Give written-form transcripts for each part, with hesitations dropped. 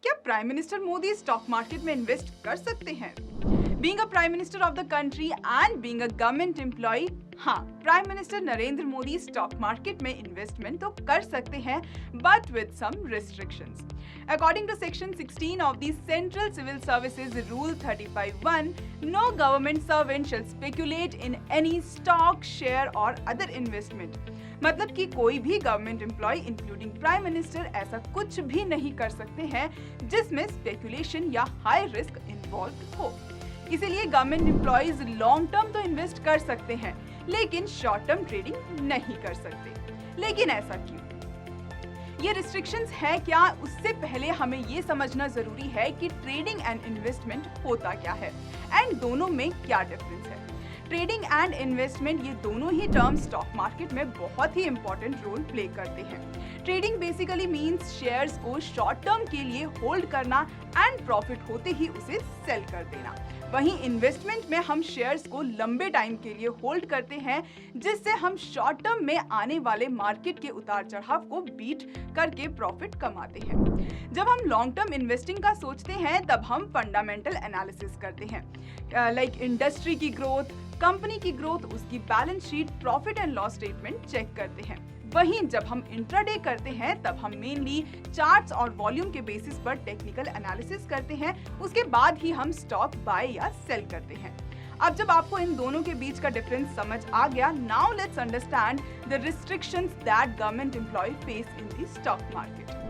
क्या prime minister Modi stock market में invest कर सकते हैं? Being a Prime Minister of the country and being a government employee, हाँ, prime minister Narendra Modi stock market में इन्वेस्टमेंट तो कर सकते हैं, but with some restrictions. According to Section 16 of the Central Civil Services Rule 35(1), no government servant shall speculate in any stock, share or other investment। मतलब कि कोई भी government employee including prime minister ऐसा कुछ भी नहीं कर सकते हैं जिसमें स्पेकुलेशन या हाई रिस्क इन्वॉल्व हो। इसीलिए गवर्नमेंट एम्प्लॉयज लॉन्ग टर्म तो इन्वेस्ट कर सकते हैं, लेकिन शॉर्ट टर्म ट्रेडिंग नहीं कर सकते। लेकिन ऐसा क्यों? ये रिस्ट्रिक्शंस है क्या? उससे पहले हमें ये समझना जरूरी है कि ट्रेडिंग एंड इन्वेस्टमेंट होता क्या है एंड दोनों में क्या डिफरेंस है। ट्रेडिंग एंड इन्वेस्टमेंट ये दोनों ही टर्म स्टॉक मार्केट में बहुत ही इंपॉर्टेंट रोल प्ले करते हैं। ट्रेडिंग बेसिकली मींस शेयर्स को शॉर्ट टर्म के लिए होल्ड करना एंड प्रॉफिट होते ही उसे सेल कर देना। वहीं इन्वेस्टमेंट में हम शेयर्स को लंबे टाइम के लिए होल्ड करते हैं, जिससे हम शॉर्ट टर्म में आने वाले मार्केट के उतार चढ़ाव को बीट करके प्रॉफिट कमाते हैं। जब हम लॉन्ग टर्म इन्वेस्टिंग का सोचते हैं तब हम फंडामेंटल एनालिसिस करते हैं, लाइक इंडस्ट्री की ग्रोथ, कंपनी की ग्रोथ, उसकी balance sheet, profit and loss statement check करते हैं। वहीं जब हम इंट्राडे करते हैं तब हम मेनली चार्ट्स और वॉल्यूम के बेसिस पर टेक्निकल एनालिसिस करते हैं, उसके बाद ही हम स्टॉक बाय या सेल करते हैं। अब जब आपको इन दोनों के बीच का डिफरेंस समझ आ गया, now let's understand the restrictions that government employee face in the stock market.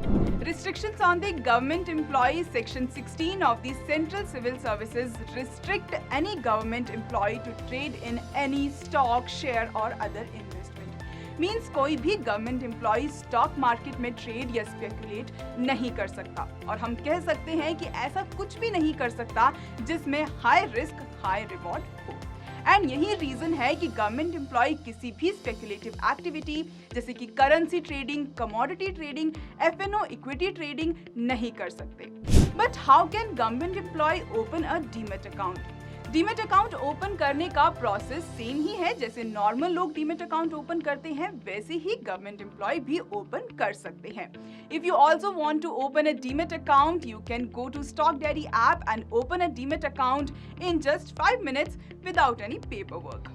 Restrictions on the government employees, Section 16 of the Central Civil Services restrict any government employee to trade in any stock, share or other investment। Means कोई भी government employ stock market में trade या speculate नहीं कर सकता, और हम कह सकते हैं कि ऐसा कुछ भी नहीं कर सकता जिसमें हाई रिस्क हाई रिवॉर्ड हो। एंड यही रीजन है कि गवर्नमेंट एम्प्लॉय किसी भी स्पेकुलेटिव एक्टिविटी जैसे कि currency trading, commodity trading, FNO equity trading नहीं कर सकते। But how can government employee open a demat account? Demat account open करने का प्रोसेस सेम ही है, जैसे नॉर्मल लोग डीमैट अकाउंट ओपन करते हैं वैसे ही गवर्नमेंट एम्प्लॉय भी ओपन कर सकते हैं। If you also want to open a demat account, you can go to Stock Diary app and open a demat account in just 5 minutes without any paper work.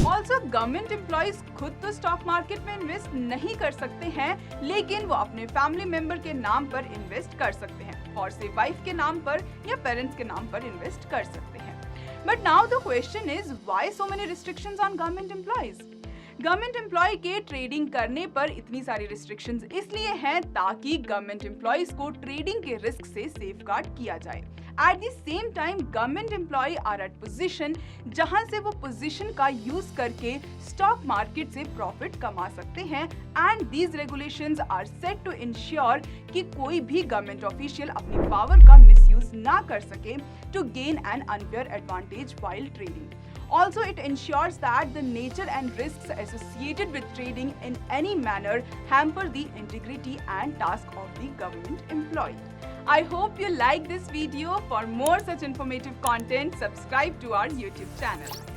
Also government employees खुद तो stock market में invest नहीं कर सकते हैं, लेकिन वो अपने फैमिली मेंबर के नाम पर इन्वेस्ट कर सकते हैं, और से वाइफ के नाम पर या पेरेंट्स के नाम पर इन्वेस्ट कर सकते हैं। But now the question is, why so many restrictions on government employees? Government employ के ट्रेडिंग करने पर इतनी सारी रिस्ट्रिक्शंस इसलिए हैं ताकि गवर्नमेंट एम्प्लॉयज को ट्रेडिंग के रिस्क से सेफगार्ड किया जाए। At the same time government employ are at position जहां से वो पोजीशन का यूज करके स्टॉक मार्केट से प्रॉफिट कमा सकते हैं, and these regulations are set to ensure कि कोई भी गवर्नमेंट ऑफिशियल अपनी पावर का मिसयूज ना कर सके to gain an unfair advantage while trading. Also, it ensures that the nature and risks associated with trading in any manner hamper the integrity and task of the government employee. I hope you like this video. For more such informative content, subscribe to our YouTube channel.